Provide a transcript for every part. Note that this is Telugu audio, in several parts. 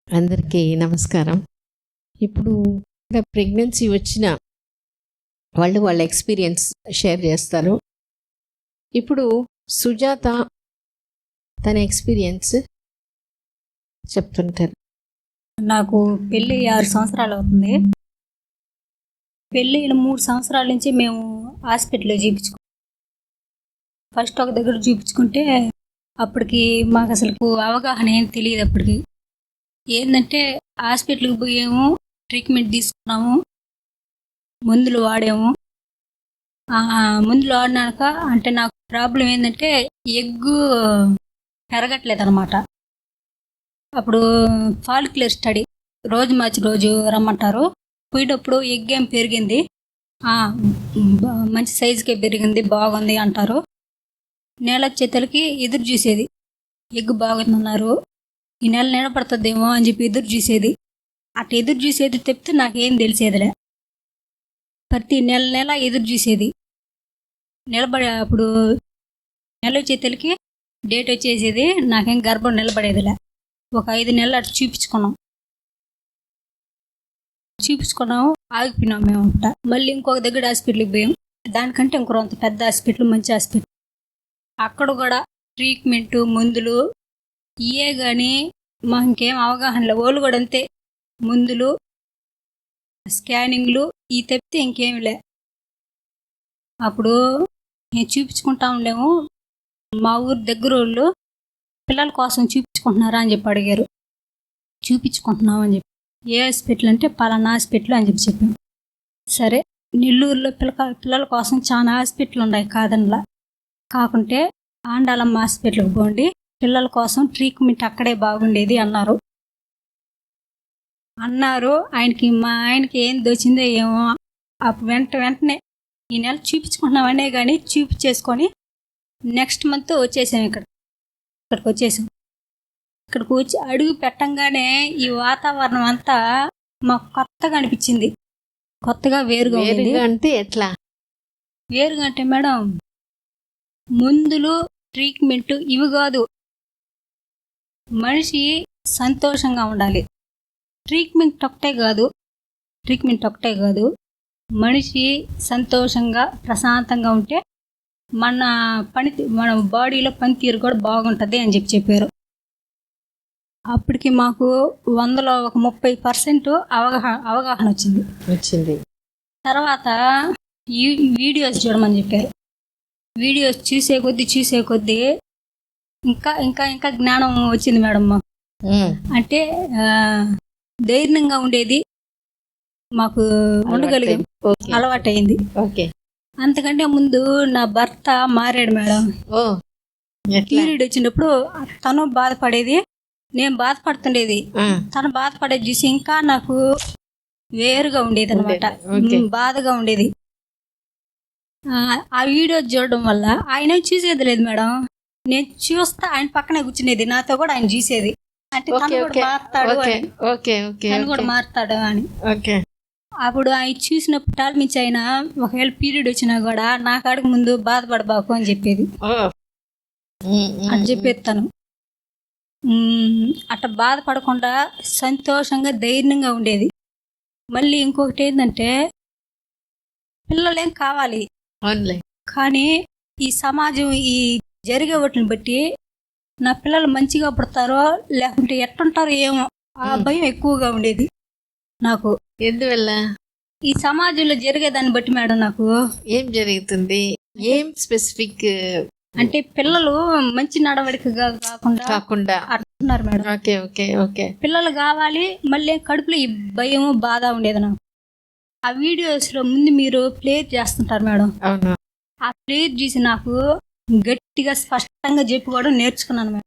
అందరికీ నమస్కారం. ఇప్పుడు ప్రెగ్నెన్సీ వచ్చిన వాళ్ళు వాళ్ళ ఎక్స్పీరియన్స్ షేర్ చేస్తారు. ఇప్పుడు సుజాత తన ఎక్స్పీరియన్స్ చెప్తుంటారు. నాకు పెళ్ళి 6 సంవత్సరాలు అవుతుంది. పెళ్ళి 3 సంవత్సరాల నుంచి మేము హాస్పిటల్లో చూపించుకున్నాం. ఫస్ట్ ఒక దగ్గర చూపించుకుంటే అప్పటికి మాకు అసలు అవగాహన ఏం తెలియదు. అప్పటికి ఏంటంటే హాస్పిటల్కి పోయాము, ట్రీట్మెంట్ తీసుకున్నాము, మందులు వాడాము. మందులు వాడినాక అంటే నాకు ప్రాబ్లం ఏంటంటే ఎగ్గు పెరగట్లేదు అనమాట. అప్పుడు ఫాలిక్యులర్ స్టడీ రోజు మార్చి రోజు రమ్మంటారు. పోయేటప్పుడు ఎగ్ ఏం పెరిగింది, మంచి సైజుకే పెరిగింది, బాగుంది అంటారు. నెల వచ్చేతలకి ఎదురు చూసేది, ఎగ్ బాగుందన్నారు, ఈ నెల నిలబడుతుందేమో అని చెప్పి ఎదురు చూసేది. అట్లా ఎదురు చూసేది చెప్తే నాకేం తెలిసేదిలే. ప్రతి నెల ఎదురు చూసేది. నిలబడే అప్పుడు నెల వచ్చేతలకి డేట్ వచ్చేసేది, నాకేం గర్భం నిలబడేదిలే. ఒక 5 నెలలు అటు చూపించుకున్నాము, ఆగిపోయినాం మేము. మళ్ళీ ఇంకొక దగ్గర హాస్పిటల్కి పోయాం. దానికంటే ఇంకొంత పెద్ద హాస్పిటల్, మంచి హాస్పిటల్. అక్కడ కూడా ట్రీట్మెంటు, మందులు ఇవే కానీ మాకు ఇంకేం అవగాహన లేదు. వాళ్ళు కూడా అంతే, మందులు, స్కానింగ్లు ఇవి తప్పితే ఇంకేమి లే. అప్పుడు మేము చూపించుకుంటా ఉండేము. మా ఊరు దగ్గర వాళ్ళు పిల్లల కోసం చూపించుకుంటున్నారా అని చెప్పి అడిగారు. చూపించుకుంటున్నాం అని చెప్పి. ఏ హాస్పిటల్ అంటే పలానా హాస్పిటల్ అని చెప్పాం. సరే, నెల్లూరులో పిల్లల కోసం చాలా హాస్పిటల్ ఉన్నాయి కాదనలా. కాకుంటే ఆండాలమ్మ హాస్పిటల్కి పోండి, పిల్లల కోసం ట్రీట్మెంట్ అక్కడే బాగుండేది అన్నారు. మా ఆయనకి ఏం దోచిందో ఏమో. అప్పుడు వెంటనే ఈ నెల చూపించుకుంటున్నామనే కానీ చూపించేసుకొని నెక్స్ట్ మంత్ వచ్చేసాం. ఇక్కడికి వచ్చేసాం. ఇక్కడికి వచ్చి అడుగు పెట్టంగానే ఈ వాతావరణం అంతా మాకు కొత్తగా అనిపించింది. కొత్తగా వేరుగా ఉంది. అంటే ఎట్లా వేరుగా అంటే మేడం, మందులు, ట్రీట్మెంట్ ఇవి కాదు, మనిషి సంతోషంగా ఉండాలి. ట్రీట్మెంట్ ఒకటే కాదు, మనిషి సంతోషంగా ప్రశాంతంగా ఉంటే మన బాడీలో పనితీరు కూడా బాగుంటుంది అని చెప్పారు. అప్పటికి మాకు 100లో ఒక 30% అవగాహన వచ్చింది. తర్వాత వీడియోస్ చూడమని చెప్పారు. వీడియోస్ చూసే కొద్దీ ఇంకా జ్ఞానం వచ్చింది మేడం. అంటే ధైర్యంగా ఉండేది మాకు ఉండగలిగాం, అలవాటైంది. అంతకంటే ముందు నా భర్త మారాడు మేడం. పీరియడ్ వచ్చినప్పుడు తను బాధపడేది, నేను బాధపడుతుండేది. తను బాధపడేది చూసి ఇంకా నాకు వేరుగా ఉండేది అనమాట, బాధగా ఉండేది. ఆ వీడియో చూడడం వల్ల ఆయన చూసేది లేదు మేడం. నేను చూస్తా, ఆయన పక్కనే కూర్చునేది, నాతో కూడా ఆయన చూసేది. అంటే తను కూడా మారుతాడు అని. అప్పుడు ఆయన చూసినప్పుడు టాల్మించి ఆయన ఒకవేళ పీరియడ్ వచ్చినా కూడా నా కాడికి ముందు బాధపడబాకు అని చెప్పేది. అని చెప్పేది తను. అట్లా బాధపడకుండా సంతోషంగా ధైర్యంగా ఉండేది. మళ్ళీ ఇంకొకటి ఏంటంటే, పిల్లలేం కావాలి కానీ ఈ సమాజం ఈ జరిగే వాటిని బట్టి నా పిల్లలు మంచిగా పుడతారో లేకుంటే ఎట్టుంటారో ఏమో ఆ భయం ఎక్కువగా ఉండేది నాకు. ఎందువల్ల? ఈ సమాజంలో జరిగేదాన్ని బట్టి మేడం నాకు. ఏం జరుగుతుంది? ఏం స్పెసిఫిక్ అంటే పిల్లలు మంచి నడవడికగా కాకుండా అంటున్నారు మేడం. పిల్లలు కావాలి, మళ్ళీ కడుపులో ఈ భయం, బాధ ఉండేది నాకు. ఆ వీడియోస్ లో ముందు మీరు ప్లే చేస్తుంటారు మేడం. ఆ ప్లే చూసి నాకు గట్టిగా స్పష్టంగా చెప్పుకోవడం నేర్చుకున్నాను మేడం.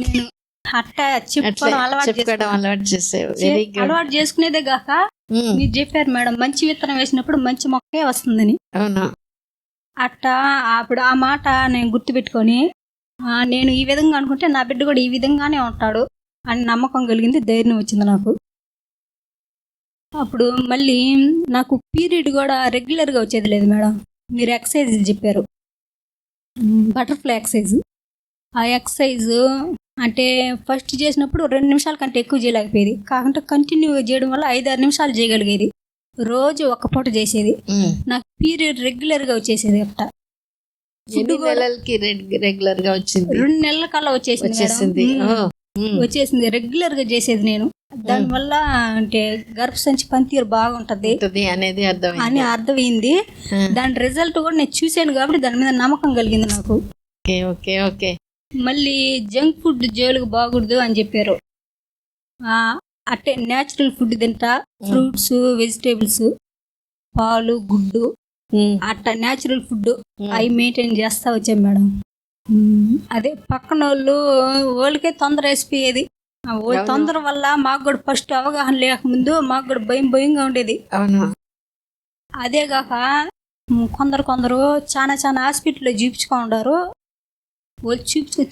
నేను అట్టా చెప్పుకోవడం అలవాటు చేసుకునేదే కాక మీరు చెప్పారు మేడం, మంచి విత్తనం వేసినప్పుడు మంచి మొక్కే వస్తుందని. అట్టా అప్పుడు ఆ మాట నేను గుర్తుపెట్టుకొని నేను ఈ విధంగా అనుకుంటే నా బిడ్డ కూడా ఈ విధంగానే ఉంటాడు అని నమ్మకం కలిగింది, ధైర్యం వచ్చింది నాకు. అప్పుడు మళ్ళీ నాకు పీరియడ్ కూడా రెగ్యులర్గా వచ్చేది లేదు మేడం. మీరు ఎక్సర్సైజ్ చెప్పారు, బటర్ఫ్లై ఎక్సర్సైజ్. ఆ ఎక్సర్సైజ్ అంటే ఫస్ట్ చేసినప్పుడు 2 నిమిషాల కంటే ఎక్కువ చేయలేకపోయేది. కాకుంటే కంటిన్యూగా చేయడం వల్ల 5-6 నిమిషాలు చేయగలిగేది. రోజు ఒక్క పూట చేసేది. నాకు పీరియడ్ రెగ్యులర్గా వచ్చేసేది అట్ట. ఎన్ని నెలలకి రెగ్యులర్ గా వచ్చింది? 2 నెలల కల్లా వచ్చేసింది. వచ్చేసింది రెగ్యులర్గా చేసేది నేను. దానివల్ల అంటే గర్భసంచి పనితీరు బాగుంటది అనేది అర్థమైంది. దాని రిజల్ట్ కూడా నేను చూశాను కాబట్టి దాని మీద నమ్మకం కలిగింది నాకు. మళ్ళీ జంక్ ఫుడ్ జోలికి బాగూడదు అని చెప్పారు. అట్టే న్యాచురల్ ఫుడ్ తింటా, ఫ్రూట్స్, వెజిటేబుల్స్, పాలు, గుడ్డు, అట్ట న్యాచురల్ ఫుడ్ అవి మెయింటైన్ చేస్తా వచ్చాం మేడం. అదే పక్కన వాళ్ళకే తొందర వేసిపోయేది. వాళ్ళ తొందర వల్ల మాకు కూడా ఫస్ట్ అవగాహన లేకముందు మాకు కూడా భయంగా ఉండేది. అదే కాక కొందరు చాలా హాస్పిటల్లో చూపించుకుంటారు. వాళ్ళు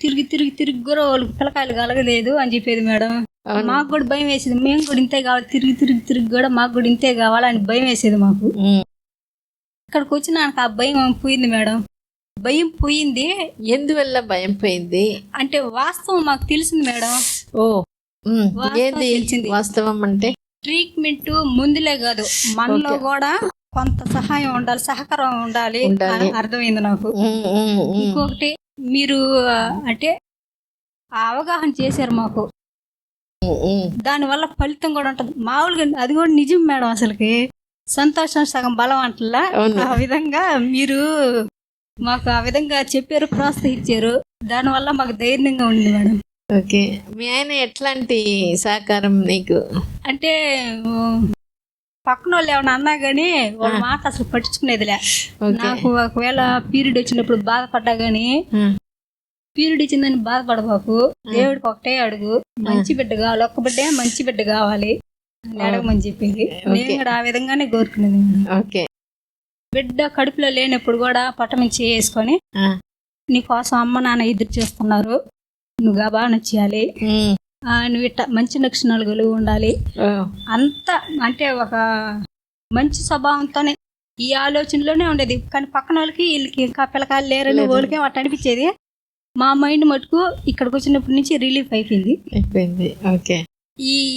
తిరిగి కూడా వాళ్ళకి పిల్లకాయలు కలగలేదు అని చెప్పేది మేడం. మాకు కూడా భయం వేసేది. మేము కూడా ఇంతే కావాలి, తిరిగి కూడా మాకు కూడా ఇంతే కావాలని భయం వేసేది మాకు. ఇక్కడికి వచ్చినాక ఆ భయం పోయింది మేడం. భయం పోయింది. ఎందువల్ల భయం పోయింది అంటే వాస్తవం మాకు తెలిసింది మేడం. వాస్తవం అంటే ట్రీట్మెంట్ ముందులే కాదు, మనలో కూడా కొంత సహాయం ఉండాలి, సహకారం ఉండాలి అర్థమైంది నాకు. ఇంకొకటి మీరు అంటే అవగాహన చేశారు మాకు, దానివల్ల ఫలితం కూడా ఉంటది. మామూలుగా అది కూడా నిజం మేడం. అసలుకి సంతోషం సగం బలం అంటలా. ఆ విధంగా మీరు మాకు ఆ విధంగా చెప్పారు, ప్రోత్సహించారు. దానివల్ల మాకు ధైర్యంగా ఉంది మేడం. ఓకే, మీ ఆయన ఎట్లాంటి సహకారం నీకు? అంటే పక్కన వాళ్ళు ఏమన్నా అన్నా గానీ వాళ్ళ మాట అసలు పట్టించుకునేదిలే. నాకు ఒకవేళ పీరియడ్ వచ్చినప్పుడు బాధపడ్డా గానీ, పీరియడ్ ఇచ్చిందని బాధపడబాకు, దేవుడికి ఒకటే అడుగు, మంచి బిడ్డ కావాలి, ఒక్క బిడ్డే మంచి బిడ్డ కావాలి అని అడగమని చెప్పేది. నేను కూడా ఆ విధంగానే కోరుకునేది. బిడ్డ కడుపులో లేనప్పుడు కూడా పట్టమించి వేసుకొని, నీకోసం అమ్మ నాన్న ఎదురు చేస్తున్నారు, నువ్వు గబాన చేయాలి, నువ్వు ఇట్ట మంచి లక్షణాలు కలిగి ఉండాలి, అంత అంటే ఒక మంచి స్వభావంతోనే ఈ ఆలోచనలోనే ఉండేది. కానీ పక్కన వాళ్ళకి వీళ్ళకి ఇంకా పిల్లకాయలు లేరని వాళ్ళకే అట్ట అనిపించేది. మా మైండ్ మటుకు ఇక్కడికి వచ్చినప్పటి నుంచి రిలీఫ్ అయిపోయింది.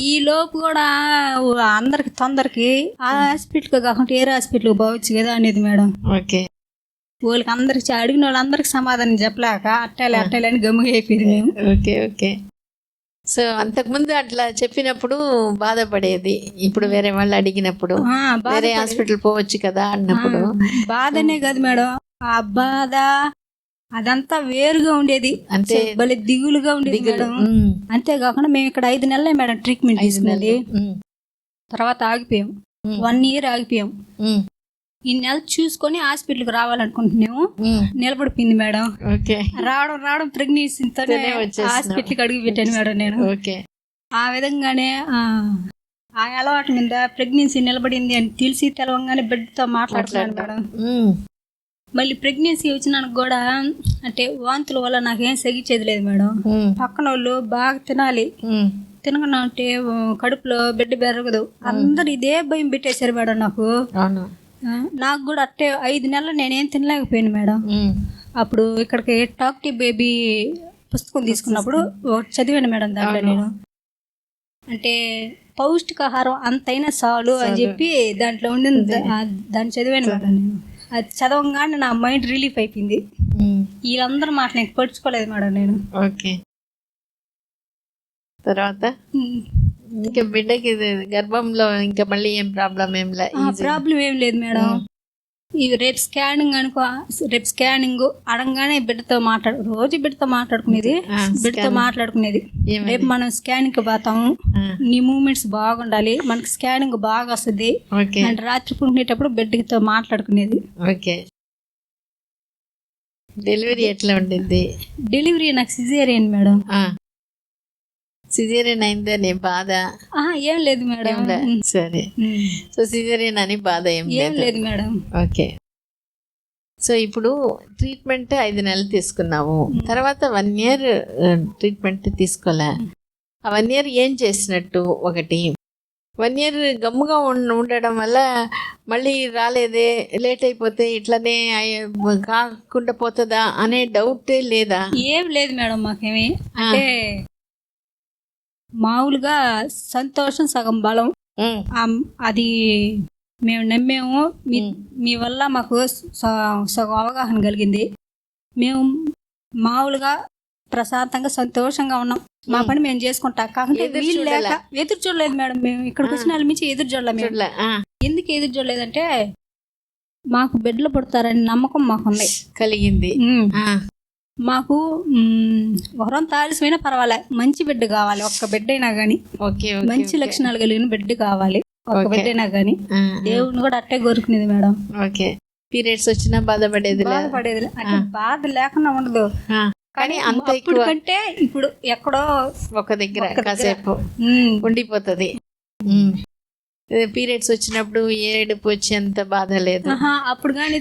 ఈ లోపు కూడా అందరికి తొందరకి ఆ హాస్పిటల్కి కాకుండా వేరే హాస్పిటల్కి పోవచ్చు కదా అనేది మేడం. వాళ్ళకి అందరికి అడిగిన వాళ్ళందరికి సమాధానం చెప్పలేక అట్టాలి అని గమ్ముగా అయిపోయింది మేము. ఓకే. సో అంతకుముందు అట్లా చెప్పినప్పుడు బాధపడేది, ఇప్పుడు వేరే వాళ్ళు అడిగినప్పుడు వేరే హాస్పిటల్ పోవచ్చు కదా అన్నప్పుడు బాధనే కాదు మేడం, ఆ బాధ అదంతా వేరుగా ఉండేది. అంటే భలే దిగులుగా ఉండేది మేడం. అంతేకాకుండా మేము ఇక్కడ 5 నెలలే మేడం ట్రీట్మెంట్ తీసుకున్నది. తర్వాత ఆగిపోయాం, 1 year ఆగిపోయాం. ఈ నెల చూసుకొని హాస్పిటల్కి రావాలనుకుంటున్నాము, నిలబడిపోయింది మేడం. రావడం ప్రెగ్నెన్సీతోనే హాస్పిటల్కి అడుగు పెట్టాను మేడం నేను. ఆ విధంగానే ఆ అలవాటు మీద ప్రెగ్నెన్సీ నిలబడింది అని తెలిసి తెలవంగానే బిడ్డతో మాట్లాడుతున్నాను మేడం. మళ్ళీ ప్రెగ్నెన్సీ వచ్చినాక కూడా అంటే వాంతుల వల్ల నాకేం సగిచేది లేదు మేడం. పక్కన వాళ్ళు బాగా తినాలి, తినకుండా అంటే కడుపులో బిడ్డ పెరగదు, అందరు ఇదే భయం పెట్టేశారు మేడం నాకు. నాకు కూడా అట్టే 5 నెలలు నేనేం తినలేకపోయాను మేడం. అప్పుడు ఇక్కడికి టాక్ టు బేబీ పుస్తకం తీసుకున్నప్పుడు చదివాను మేడం. దాంట్లో నేను అంటే పౌష్టికాహారం అంతైనా చాలు అని చెప్పి దాంట్లో ఉండింది, దాన్ని చదివాను మేడం నేను. అది చదవగానే నా మైండ్ రిలీఫ్ అయిపోయింది. వీళ్ళందరూ మాట నేను పడుచుకోలేదు మేడం నేను. తర్వాత ఇంకా బిడ్డకి గర్భంలో ఇంకా మళ్ళీ ఏం ప్రాబ్లం ఏం లేదు మేడం. ఇవి రేపు స్కానింగ్ అడగానే రోజు బిడ్డతో మాట్లాడుకునేది. రేపు మనం స్కానింగ్ పోతాము, నీ మూమెంట్స్ బాగుండాలి, మనకి స్కానింగ్ బాగా వస్తుంది అంటే రాత్రి పుంకునేటప్పుడు బిడ్డతో మాట్లాడుకునేది. డెలివరీ ఎట్లా ఉండింది? డెలివరీ నాకు సిజేరియన్ మేడం. సిజేరియన్ అయిందని బాధ ఏం లేదు మేడం. సరే, సో సిజేరియన్ అని బాధ ఏం లేదు మేడం. ఓకే. సో ఇప్పుడు ట్రీట్మెంట్ 5 నెలలు తీసుకున్నాము, తర్వాత 1 year ట్రీట్మెంట్ తీసుకోలే. ఆ 1 year ఏం చేసినట్టు? ఒకటి 1 year గమ్ముగా ఉండడం వల్ల మళ్ళీ రాలేదే, లేట్ అయిపోతే ఇట్లనే కాకుండా పోతుందా అనే డౌటే లేదా? ఏం లేదు మేడం మాకేమి. అంటే మామూలుగా సంతోషం సగం బలం. అది మేము నమ్మేము. మీ వల్ల మాకు సగం అవగాహన కలిగింది. మేము మామూలుగా ప్రశాంతంగా సంతోషంగా ఉన్నాం. మా పని మేము చేసుకుంటాం. కాకుంటే వీళ్ళు లేక ఎదురు చూడలేదు మేడం. మేము ఇక్కడికి వచ్చిన వాళ్ళ నుంచి ఎదురు చూడలేదు. ఎందుకు ఎదురు చూడలేదంటే మాకు బిడ్డలు పుడతారని నమ్మకం మాకుంది, కలిగింది. మాకు వరం తాలిసమైనా పర్వాలే, మంచి బిడ్డ కావాలి. ఒక్క బిడ్డ అయినా గానీ, మంచి లక్షణాలు కలిగిన బిడ్డ కావాలి. ఒక్క బిడ్డ అయినా గానీ దేవుడిని కూడా అట్టే కోరుకునేది మేడం. పీరియడ్స్ వచ్చినా బాధపడేది అంటే బాధ లేకుండా ఉండదు. కానీ అంత ఎక్కువ కంటే ఇప్పుడు ఎక్కడో ఒక దగ్గర కాసేపు ఉండిపోతుంది. పీరియడ్స్ వచ్చినప్పుడు ఏడుపు వచ్చేంత బాధ లేదు అప్పుడు. కానీ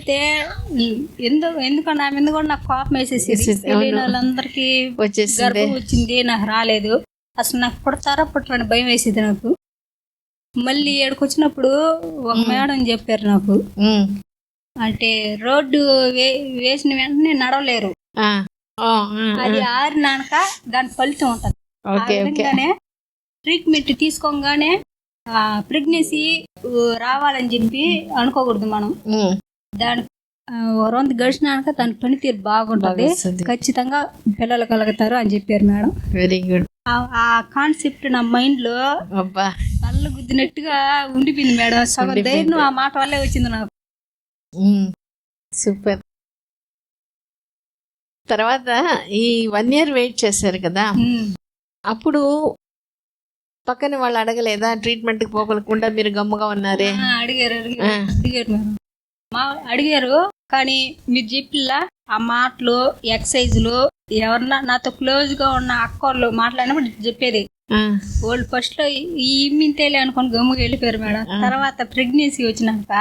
ఎందుకన్నా ఆమె ఎందుకు నాకు కోపం వేసేసి వాళ్ళందరికీ వచ్చేసి గర్భం వచ్చింది, నాకు రాలేదు, అసలు నాకు పుడతారా పుట్టరని భయం వేసేది నాకు. మళ్ళీ ఏడుకు వచ్చినప్పుడు ఒక మేడం చెప్పారు నాకు, అంటే రోడ్డు వేసిన వెంటనే నడవలేరు, అది ఆరినాక దాని ఫలితం ఉంటది. ట్రీట్మెంట్ తీసుకోగానే ప్రెగ్నెన్సీ రావాలని చెప్పి అనుకోకూడదు మనం. దాని రోజు గడిచినాక దాని పనితీరు బాగుంటది, ఖచ్చితంగా పిల్లలు కలుగుతారు అని చెప్పారు మేడం. Very good. ఆ కాన్సెప్ట్ నా మైండ్ లో కళ్ళు గుద్దినట్టుగా ఉండిపోయింది మేడం. సగం ధైర్యం ఆ మాట వల్లే వచ్చింది నాకు. సూపర్. తర్వాత ఈ 1 year వెయిట్ చేశారు కదా, అప్పుడు పక్కన వాళ్ళు అడగలేదా ట్రీట్మెంట్ కి పోగలకుండా మీరు గమ్ముగా ఉన్నారే? అడిగారు కానీ మీరు చెప్పిలా ఆ మాటలు ఎక్సైజులు ఎవరన్నా నాతో క్లోజ్ గా ఉన్న అక్కోళ్ళు మాట్లాడినప్పుడు చెప్పేది. వాళ్ళు ఫస్ట్ లో ఇమ్మింతేలే అనుకుని గమ్ముగా వెళ్ళిపోయారు మేడం. తర్వాత ప్రెగ్నెన్సీ వచ్చినాక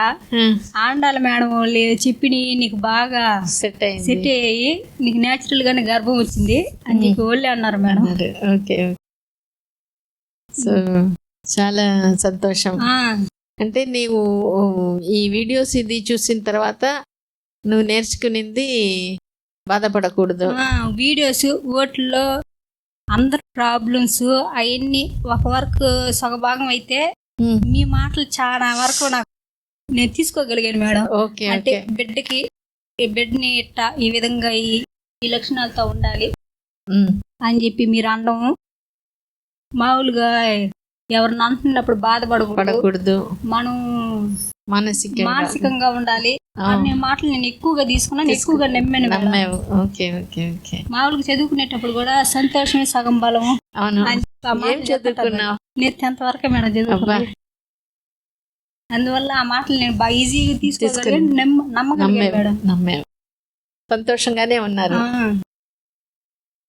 ఆండాల మేడం వాళ్ళు చెప్పి నీకు బాగా సెట్ అయ్యి నీకు నేచురల్ గానే గర్భం వచ్చింది అని చెప్పి వాళ్ళే అన్నారు మేడం. ఓకే, సో చాలా సంతోషం. అంటే నీవు ఈ వీడియోస్ ఇది చూసిన తర్వాత నువ్వు నేర్చుకునింది బాధపడకూడదు. వీడియోస్ ఓట్లో అందరు ప్రాబ్లమ్స్ అవన్నీ ఒక వరకు సగభాగం అయితే మీ మాటలు చాలా వరకు నాకు నేను తీసుకోగలిగాను మేడం. అంటే బిడ్డని ఇట్టా ఈ విధంగా ఈ లక్షణాలతో ఉండాలి అని చెప్పి మీరు అనడం, మామూలుగా ఎవరిని అంటున్నప్పుడు బాధపడకూడదు, మనం మానసికంగా ఉండాలి అనే మాటలు నేను ఎక్కువగా తీసుకున్నాను, ఎక్కువగా నమ్మాను. మామూలుగా చదువుకునేటప్పుడు కూడా సంతోషమే సగం బలం. చదువుకున్నావు? నేను 10th వరకే మేడం చదువుకున్నాను. అందువల్ల ఆ మాటలు నేను బాగా ఈజీగా తీసుకోగలిగాను, నమ్మగలిగాను మేడం. నమ్మావు, సంతోషంగానే ఉన్నారు.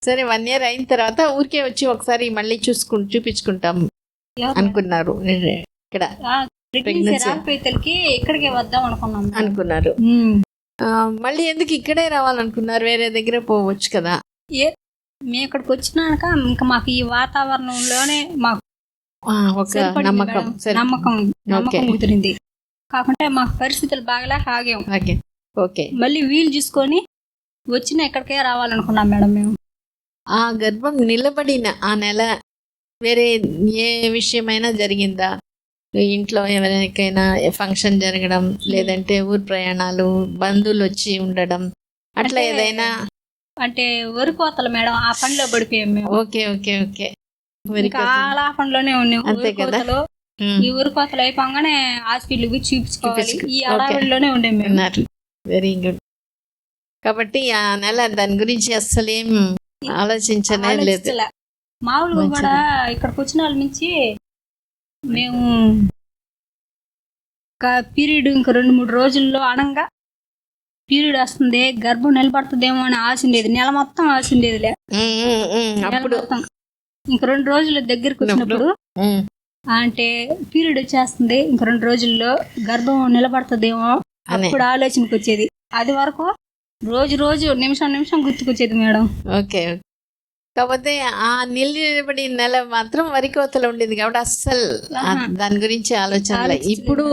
సరే 1 year అయిన తర్వాత ఊరికే వచ్చి ఒకసారి మళ్ళీ చూపించుకుంటాం అనుకున్నారు. ఇక్కడ ఇక్కడికే వద్దాం అనుకున్నారు. మళ్ళీ ఎందుకు ఇక్కడే రావాలనుకున్నారు? వేరే దగ్గర పోవచ్చు కదా. మేము ఇక్కడికి వచ్చినాక ఇంకా మాకు ఈ వాతావరణంలోనే మాకు ఒక నమ్మకం కుదిరింది. కాకుంటే మాకు పరిస్థితులు బాగలేక ఆగాం. ఓకే, మళ్ళీ వీలు చూసుకొని వచ్చిన ఇక్కడికే రావాలనుకున్నాం మేడం. మేము ఆ గర్భం నిలబడిన ఆ నెల వేరే ఏ విషయమైనా జరిగిందా? ఇంట్లో ఎవరికైనా ఫంక్షన్ జరగడం, లేదంటే ఊరు ప్రయాణాలు, బంధువులు వచ్చి ఉండడం, అట్లా ఏదైనా? అంటే వరి కోతలు మేడం, ఆ పనిలో పడిపోయాం మేము. ఓకే, ఆ పనిలోనే ఉన్నాం. అంతే కదా. ఈ ఊరి కోతలు అయిపోగానే హాస్పిటల్కి చూపించుకోవాలి, ఈ అడవిలోనే ఉండే మేము. Very good. కాబట్టి ఆ నెల దాని గురించి అస్సలేం ఆలోచించనే లేదు. మామూలుగా కూడా ఇక్కడికి వచ్చిన వాళ్ళ నుంచి మేము పీరియడ్ ఇంక 2-3 రోజుల్లో అనంగా పీరియడ్ వస్తుంది, గర్భం నిలబడుతుందేమో అని ఆశ ఉండేది. నెల మొత్తం ఆశ ఉండేదిలే. ఇంక 2 రోజుల దగ్గరకు వచ్చినప్పుడు అంటే పీరియడ్ వచ్చేస్తుంది, ఇంక 2 రోజుల్లో గర్భం నిలబడుతుందేమో అప్పుడు ఆలోచనకు వచ్చేది. అది వరకు రోజు నిమిషం గుర్తుకొచ్చేది మేడం. ఓకే, కాకపోతే ఆ నిలబడి నెల మాత్రం వరి కోతలు ఉండేది కాబట్టి అస్సలు దాని గురించి ఆలోచన ఇప్పుడు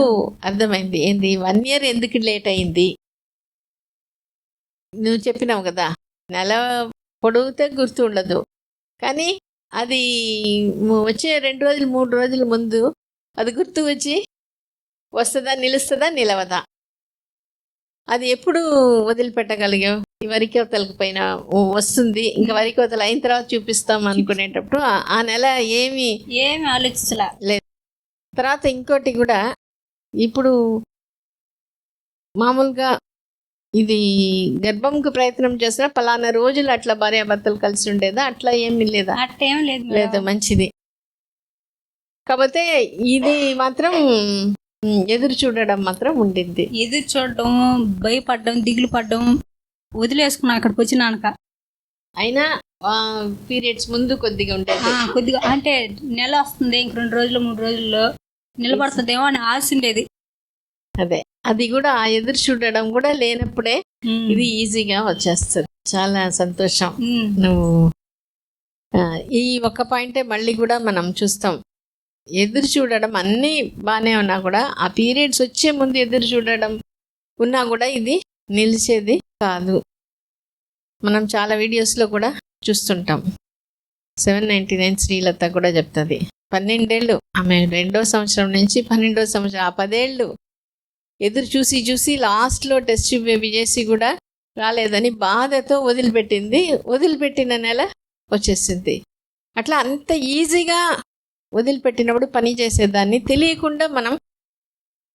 అర్థమైంది. ఏంది 1 year ఎందుకు లేట్ అయింది? నువ్వు చెప్పినావు కదా, నెల పొడిగితే గుర్తు ఉండదు, కానీ అది వచ్చే 2 రోజులు 3 రోజుల ముందు అది గుర్తు వచ్చి వస్తుందా, నిలుస్తుందా, నిలవదా, అది ఎప్పుడు వదిలిపెట్టగలిగావు? ఈ వరి కోతలకు పైన వస్తుంది, ఇంకా వరి కోతలు అయిన తర్వాత చూపిస్తాం అనుకునేటప్పుడు ఆ నెల ఏమి ఆలోచించలే లేదు. తర్వాత ఇంకోటి కూడా, ఇప్పుడు మామూలుగా ఇది గర్భంకు ప్రయత్నం చేసినా పలానా రోజులు అట్లా భార్యాభర్తలు కలిసి ఉండేదా? అట్లా ఏమీ లేదా? అట్టేం లేదు లేదు, మంచిది. కాకపోతే ఇది మాత్రం ఎదురు చూడడం మాత్రం ఉండింది. ఎదురు చూడడం, భయపడడం, దిగులు పడడం, వదిలేసుకున్నా అక్కడికి వచ్చినాక. అయినా పీరియడ్స్ ముందు కొద్దిగా ఉండేది, కొద్దిగా అంటే నెల వస్తుంది, ఇంక 2 రోజులు 3 రోజుల్లో నిలబడుతుందేమో అని ఆశ ఉండేది. అదే, అది కూడా ఆ ఎదురు చూడడం కూడా లేనప్పుడే ఇది ఈజీగా వచ్చేస్తుంది. చాలా సంతోషం. నువ్వు ఈ ఒక్క పాయింటే మళ్ళీ కూడా మనం చూస్తాం. ఎదురు చూడడం అన్నీ బాగానే ఉన్నా కూడా ఆ పీరియడ్స్ వచ్చే ముందు ఎదురు చూడడం ఉన్నా కూడా ఇది నిలిచేది కాదు. మనం చాలా వీడియోస్లో కూడా చూస్తుంటాం. 799 శ్రీలత కూడా చెప్తుంది, 12 ఏళ్ళు ఆమె 2వ సంవత్సరం నుంచి 12వ సంవత్సరం, ఆ 10 ఏళ్ళు ఎదురు చూసి చూసి లాస్ట్లో టెస్ట్ బేబీ చేసి కూడా రాలేదని బాధతో వదిలిపెట్టింది. వదిలిపెట్టిన నెల వచ్చేసింది. అట్లా అంత ఈజీగా వదిలిపెట్టినప్పుడు పని చేసేదాన్ని తెలియకుండా మనం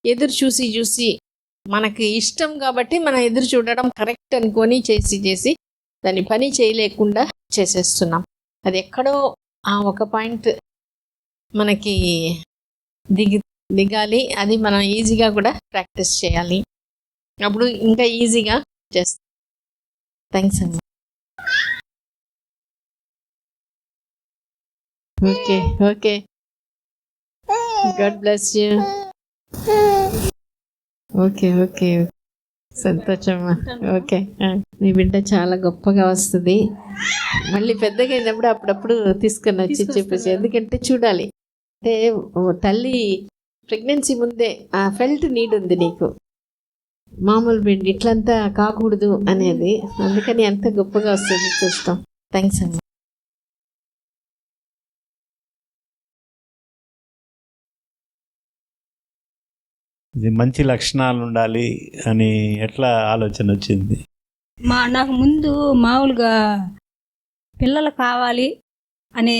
ఎదురు చూసి చూసి మనకి ఇష్టం కాబట్టి మనం ఎదురు చూడడం కరెక్ట్ అనుకొని చేసి దాన్ని పని చేయలేకుండా చేసేస్తున్నాం. అది ఎక్కడో ఆ ఒక పాయింట్ మనకి దిగాలి. అది మనం ఈజీగా కూడా ప్రాక్టీస్ చేయాలి. అప్పుడు ఇంకా ఈజీగా చేస్తాం. థ్యాంక్స్ అమ్మా. Okay, God bless you. Okay, సంతోషమ్మా. ఓకే, నీ బిడ్డ చాలా గొప్పగా వస్తుంది. మళ్ళీ పెద్దగా అయినప్పుడు అప్పుడప్పుడు తీసుకొని వచ్చి చెప్పేసి, ఎందుకంటే చూడాలి అంటే తల్లి ప్రెగ్నెన్సీ ముందే ఆ ఫెల్ట్ నీడ్ ఉంది నీకు. మామూలు బిడ్డ ఇట్లంతా కాకూడదు అనేది, అందుకని ఎంత గొప్పగా వస్తుంది చూస్తాం. థ్యాంక్స్ అమ్మా. ఇది మంచి లక్షణాలు ఉండాలి అని ఎట్లా ఆలోచన వచ్చింది? నాకు ముందు మామూలుగా పిల్లలు కావాలి అనే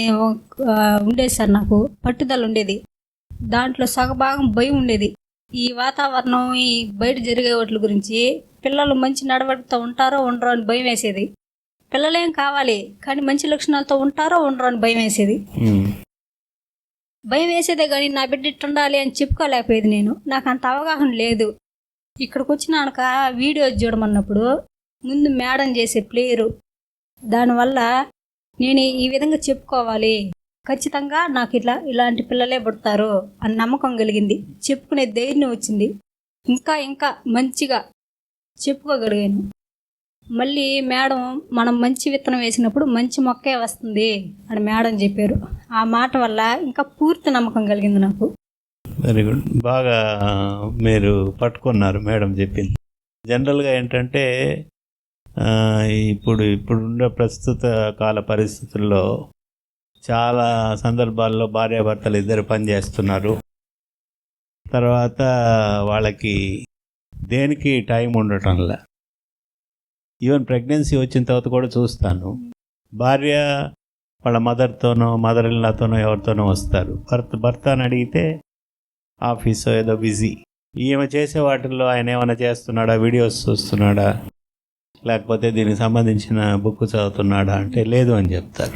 ఉండేది సార్. నాకు పట్టుదల ఉండేది. దాంట్లో సగభాగం భయం ఉండేది. ఈ వాతావరణం, ఈ బయట జరిగే వాటి గురించి, పిల్లలు మంచి నడవడితో ఉంటారో ఉండరో అని భయం వేసేది. పిల్లలేం కావాలి కానీ మంచి లక్షణాలతో ఉంటారో ఉండరో అని భయం వేసేది. భయం వేసేదే కానీ నా బిడ్డ ఇట్టుండాలి అని చెప్పుకోలేకపోయేది నేను. నాకు అంత అవగాహన లేదు. ఇక్కడికి వచ్చినాక వీడియోస్ చూడమన్నప్పుడు ముందు మేడం చేసే ప్లేయరు, దానివల్ల నేను ఈ విధంగా చెప్పుకోవాలి, ఖచ్చితంగా నాకు ఇలాంటి పిల్లలే పుడతారు అని నమ్మకం కలిగింది. చెప్పుకునే ధైర్యం వచ్చింది. ఇంకా మంచిగా చెప్పుకోగలిగాను. మళ్ళీ మేడం, మనం మంచి విత్తనం వేసినప్పుడు మంచి మొక్కే వస్తుంది అని మేడం చెప్పారు. ఆ మాట వల్ల ఇంకా పూర్తి నమ్మకం కలిగింది నాకు. వెరీ గుడ్, బాగా మీరు పట్టుకున్నారు మేడం చెప్పింది. జనరల్గా ఏంటంటే ఇప్పుడున్న ప్రస్తుత కాల పరిస్థితుల్లో చాలా సందర్భాల్లో భార్యాభర్తలు ఇద్దరు పనిచేస్తున్నారు. తర్వాత వాళ్ళకి దేనికి టైం ఉండటంలా. ఈవెన్ ప్రెగ్నెన్సీ వచ్చిన తర్వాత కూడా చూస్తాను, భార్య వాళ్ళ మదర్ ఇన్లాతోనో ఎవరితోనో వస్తారు. భర్త అని అడిగితే ఆఫీసో ఏదో బిజీ. ఈమె చేసే వాటిల్లో ఆయన ఏమైనా చేస్తున్నాడా, వీడియోస్ చూస్తున్నాడా, లేకపోతే దీనికి సంబంధించిన బుక్ చదువుతున్నాడా అంటే లేదు అని చెప్తారు.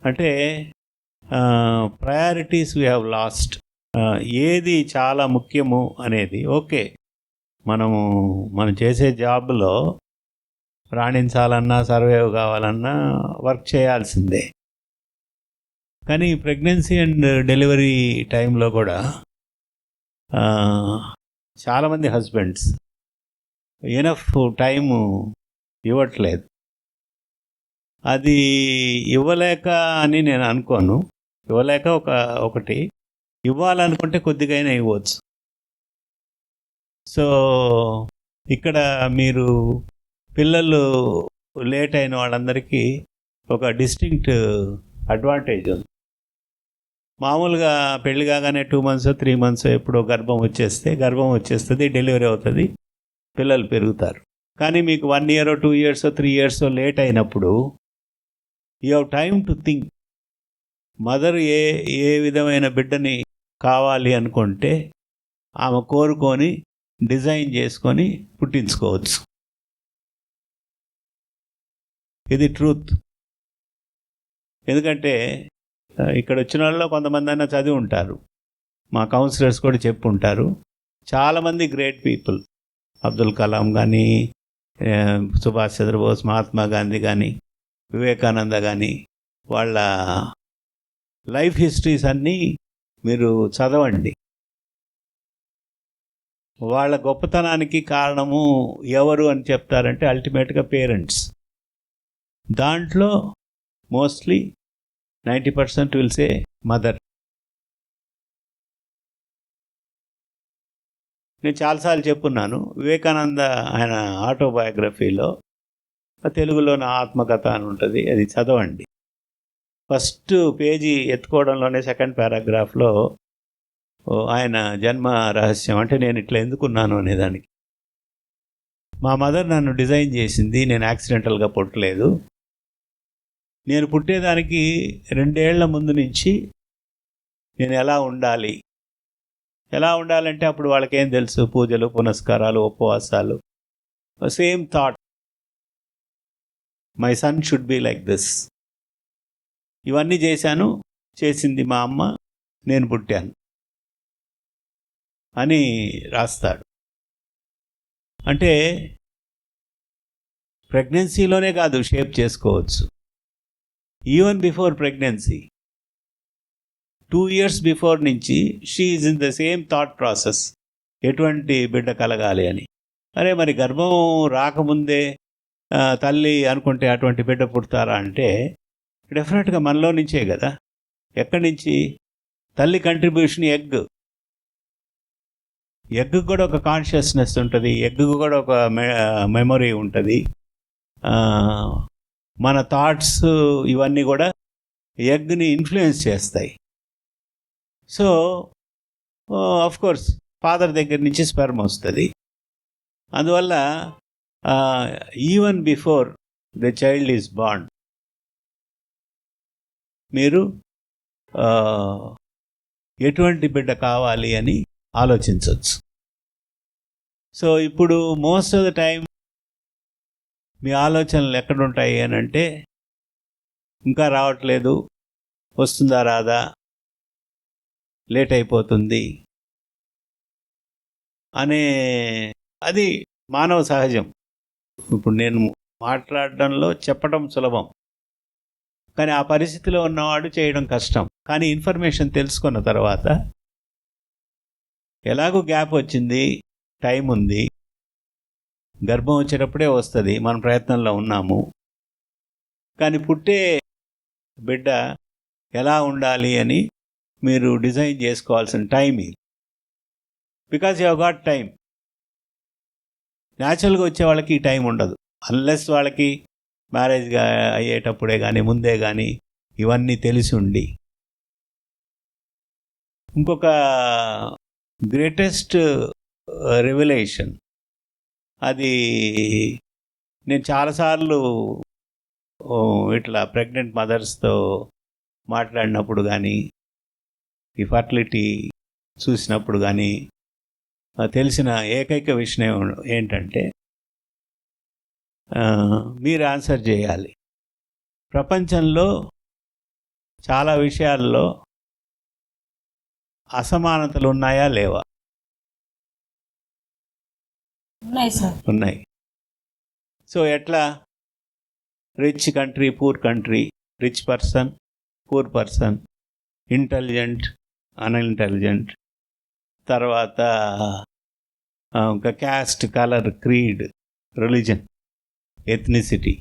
అంటే ప్రయారిటీస్ వీ హ్యావ్ లాస్ట్. ఏది చాలా ముఖ్యము అనేది ఓకే, మనం చేసే జాబ్లో రాణించాలన్నా, సర్వైవ్ కావాలన్నా వర్క్ చేయాల్సిందే. కానీ ప్రెగ్నెన్సీ అండ్ డెలివరీ టైంలో కూడా చాలామంది హస్బెండ్స్ ఎనఫ్ టైము ఇవ్వట్లేదు. అది ఇవ్వలేక అని నేను అనుకోను. ఇవ్వలేక ఒకటి ఇవ్వాలనుకుంటే కొద్దిగైనా ఇవ్వచ్చు. సో ఇక్కడ మీరు పిల్లలు లేట్ అయిన వాళ్ళందరికీ ఒక డిస్టింక్ట్ అడ్వాంటేజ్ ఉంది. మామూలుగా పెళ్లి కాగానే 2 months 3 months ఎప్పుడో గర్భం వచ్చేస్తుంది, డెలివరీ అవుతుంది, పిల్లలు పెరుగుతారు. కానీ మీకు 1 year 2 years 3 years లేట్ అయినప్పుడు you have time to think. Mother ఏ విధమైన బిడ్డని కావాలి అనుకుంటే ఆమె కోరుకొని డిజైన్ చేసుకొని పుట్టించుకోవచ్చు. ఇది ట్రూత్. ఎందుకంటే ఇక్కడ వచ్చిన వాళ్ళలో కొంతమంది అయినా చదివి ఉంటారు, మా కౌన్సిలర్స్ కూడా చెప్పుంటారు. చాలామంది గ్రేట్ పీపుల్, అబ్దుల్ కలాం కానీ, సుభాష్ చంద్రబోస్, మహాత్మా గాంధీ కానీ, వివేకానంద కానీ, వాళ్ళ లైఫ్ హిస్టరీస్ అన్నీ మీరు చదవండి. వాళ్ళ గొప్పతనానికి కారణము ఎవరు అని చెప్తారంటే అల్టిమేట్గా పేరెంట్స్. దాంట్లో మోస్ట్లీ 90% విల్ సే మదర్. నేను చాలాసార్లు చెప్పున్నాను, వివేకానంద ఆయన ఆటోబయోగ్రఫీలో తెలుగులో నా ఆత్మకథ అని ఉంటుంది, అది చదవండి. ఫస్ట్ పేజీ ఎత్తుకోవడంలోనే సెకండ్ పారాగ్రాఫ్లో ఆయన జన్మ రహస్యం, అంటే నేను ఇట్లా ఎందుకున్నాను అనేదానికి. మా మదర్ నన్ను డిజైన్ చేసింది, నేను యాక్సిడెంటల్గా పుట్టలేదు. నేను పుట్టేదానికి 2 ఏళ్ల ముందు నుంచి నేను ఎలా ఉండాలంటే అప్పుడు వాళ్ళకేం తెలుసు, పూజలు పునస్కారాలు ఉపవాసాలు. Same thought, my son should be like this. ఇవన్నీ చేసింది మా అమ్మ, నేను పుట్టాను అని రాస్తాడు. అంటే ప్రెగ్నెన్సీలోనే కాదు, షేప్ చేసుకోవచ్చు. Even before pregnancy 2 years before నుంచి she is in the same thought process, ఎటువంటి బిడ్డ కలగాలి అని. అరే మరి గర్భం రాకముందే తల్లి అనుకుంటే అటువంటి బిడ్డ పుడతారా అంటే డెఫినెట్గా మనలో నుంచే కదా. ఎక్కడి నుంచి? తల్లి కంట్రిబ్యూషన్ ఎగ్ కూడా ఒక కాన్షియస్నెస్ ఉంటుంది, ఎగ్ కూడా ఒక మెమొరీ ఉంటుంది. మన థాట్స్ ఇవన్నీ కూడా ఎగ్ని ఇన్ఫ్లుయెన్స్ చేస్తాయి. సో కోర్స్ ఫాదర్ దగ్గర నుంచి స్పెర్మ్ వస్తుంది. అందువల్ల even before the child is born మీరు ఎటువంటి బిడ్డ కావాలి అని ఆలోచించవచ్చు. సో ఇప్పుడు మోస్ట్ ఆఫ్ ద టైం మీ ఆలోచనలు ఎక్కడుంటాయి అని అంటే, ఇంకా రావట్లేదు, వస్తుందా రాదా, లేట్ అయిపోతుంది అనే, అది మానవ సహజం. ఇప్పుడు నేను మాట్లాడడంలో చెప్పడం సులభం, కానీ ఆ పరిస్థితిలో ఉన్నవాడు చేయడం కష్టం. కానీ ఇన్ఫర్మేషన్ తెలుసుకున్న తర్వాత ఎలాగో గ్యాప్ వచ్చింది, టైం ఉంది, గర్భం వచ్చేటప్పుడే వస్తుంది, మన ప్రయత్నంలో ఉన్నాము. కానీ పుట్టే బిడ్డ ఎలా ఉండాలి అని మీరు డిజైన్ చేసుకోవాల్సిన టైం ఇది. Because you have got time. న్యాచురల్గా వచ్చే వాళ్ళకి ఈ టైం ఉండదు, అన్లెస్ వాళ్ళకి మ్యారేజ్గా అయ్యేటప్పుడే కానీ ముందే కానీ ఇవన్నీ తెలిసి ఉండి. ఇంకొక గ్రేటెస్ట్ రెవల్యూషన్, అది నేను చాలాసార్లు ఇట్లా ప్రెగ్నెంట్ మదర్స్తో మాట్లాడినప్పుడు కానీ, ఈ ఫర్టిలిటీ చూసినప్పుడు కానీ తెలిసిన ఏకైక విషయం ఏంటంటే, మీరు ఆన్సర్ చేయాలి. ప్రపంచంలో చాలా విషయాల్లో అసమానతలు ఉన్నాయా లేవా? ఉన్నాయి. సో ఎట్లా? Rich country, poor country, rich person, poor person, intelligent, unintelligent, తర్వాత ఇంకా caste, colour, creed, religion, ethnicity,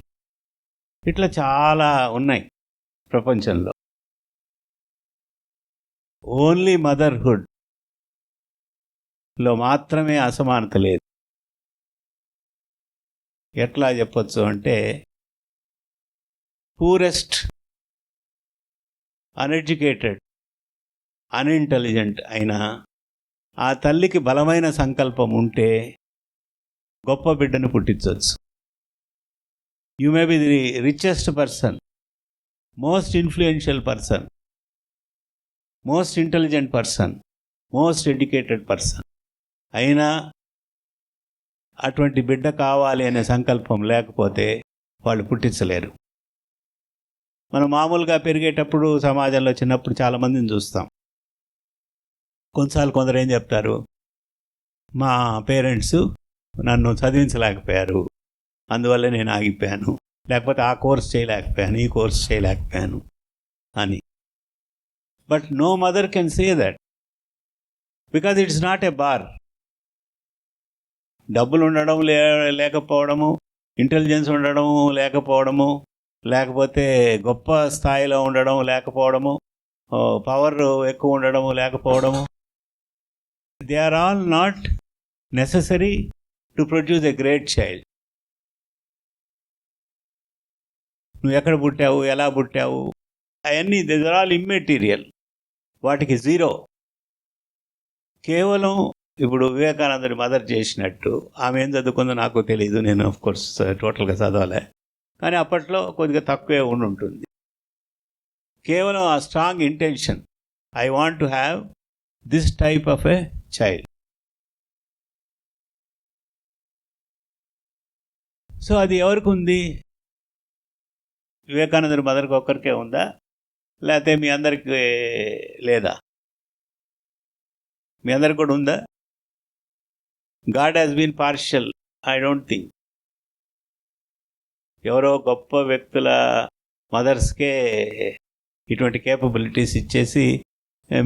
ఇట్లా చాలా ఉన్నాయి ప్రపంచంలో. ఓన్లీ మదర్హుడ్లో మాత్రమే అసమానత లేదు. ఎట్లా చెప్పొచ్చు అంటే, పూరెస్ట్, అన్ఎడ్యుకేటెడ్, అన్ఇంటెలిజెంట్ అయినా ఆ తల్లికి బలమైన సంకల్పం ఉంటే గొప్ప బిడ్డను పుట్టించవచ్చు. You may be the richest person, most influential person, most intelligent person, most educated person అయినా అటువంటి బిడ్డ కావాలి అనే సంకల్పం లేకపోతే వాళ్ళు పుట్టించలేరు. మనం మామూలుగా పెరిగేటప్పుడు సమాజంలో చిన్నప్పుడు చాలామందిని చూస్తాం. కొన్నిసార్లు కొందరు ఏం చెప్తారు, మా పేరెంట్స్ నన్ను చదివించలేకపోయారు, అందువల్ల నేను ఆగిపోయాను, లేకపోతే ఆ కోర్స్ చేయలేకపోయాను, ఈ కోర్స్ చేయలేకపోయాను అని. But no mother can say that, because it's not a bar. డబ్బులు ఉండడం లేకపోవడము, ఇంటెలిజెన్స్ ఉండడము లేకపోవడము, లేకపోతే గొప్ప స్థాయిలో ఉండడం లేకపోవడము, పవర్ ఎక్కువ ఉండడము లేకపోవడము, they are all not necessary to produce a great child. నువ్వు ఎక్కడ పుట్టావు, ఎలా పుట్టావు, అవన్నీ దే ఆర్ ఆల్ ఇమ్మెటీరియల్. వాటికి జీరో. కేవలం ఇప్పుడు వివేకానందుడి మదర్ చేసినట్టు, ఆమె ఏం చదువుకుందో నాకు తెలియదు, నేను ఆఫ్ కోర్స్ టోటల్గా చదవలే, కానీ అప్పట్లో కొద్దిగా తక్కువే ఉంటుంది. కేవలం ఆ strong intention, I want to have this type of a child. So అది ఎవరికి ఉంది? వివేకానందుడి మదర్కి ఒక్కరికే ఉందా, లేకపోతే మీ అందరికి లేదా? మీ అందరికి కూడా ఉందా? God has been partial, I don't think. ఎవరో గొప్ప వ్యక్తుల మదర్స్కే ఇటువంటి కేపబిలిటీస్ ఇచ్చేసి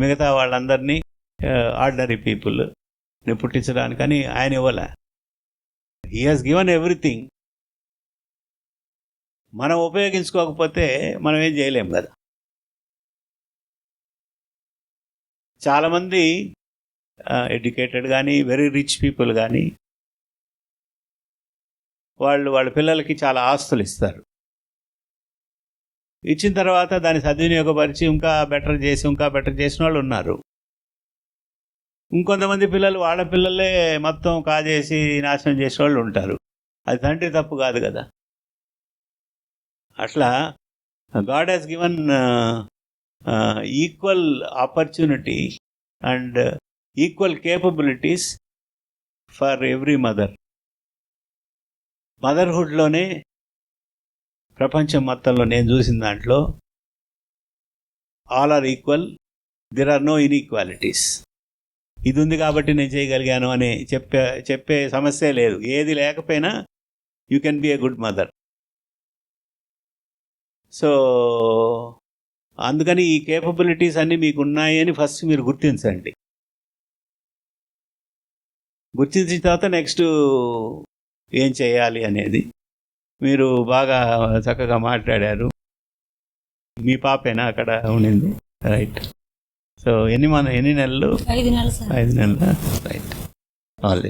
మిగతా వాళ్ళందరినీ ఆర్డినరీ పీపుల్ని పుట్టించడానికని ఆయన ఇవ్వలే. He has given everything. మనం ఉపయోగించుకోకపోతే మనం ఏం చేయలేం కదా. చాలామంది ఎడ్యుకేటెడ్ కానీ వెరీ రిచ్ పీపుల్ కానీ వాళ్ళ పిల్లలకి చాలా ఆస్తులు ఇస్తారు. ఇచ్చిన తర్వాత దాన్ని సద్వినియోగపరిచి ఇంకా బెటర్ చేసిన వాళ్ళు ఉన్నారు. ఇంకొంతమంది పిల్లలు వాళ్ళ పిల్లలే మొత్తం కాజేసి నాశనం చేసే వాళ్ళు ఉంటారు. అది తండ్రి తప్పు కాదు కదా. అట్లా God has given equal opportunity and equal capabilities for every mother. మదర్హుడ్లోనే ప్రపంచం మొత్తంలో నేను చూసిన దాంట్లో all are equal, there are no inequalities. ఇది ఉంది కాబట్టి నేను చేయగలిగాను అని చెప్పే సమస్య లేదు. ఏది లేకపోయినా you can be a good mother. So అందుకని ఈ కేపబిలిటీస్ అన్నీ మీకు ఉన్నాయి అని ఫస్ట్ మీరు గుర్తించండి. గుర్తించిన తర్వాత నెక్స్ట్ ఏం చేయాలి అనేది. మీరు బాగా చక్కగా మాట్లాడారు. మీ పాపేనా అక్కడ ఉండింది? రైట్. సో ఎన్ని నెలలు? 5 నెలలు సార్. 5 నెలలు. రైట్. ఆల్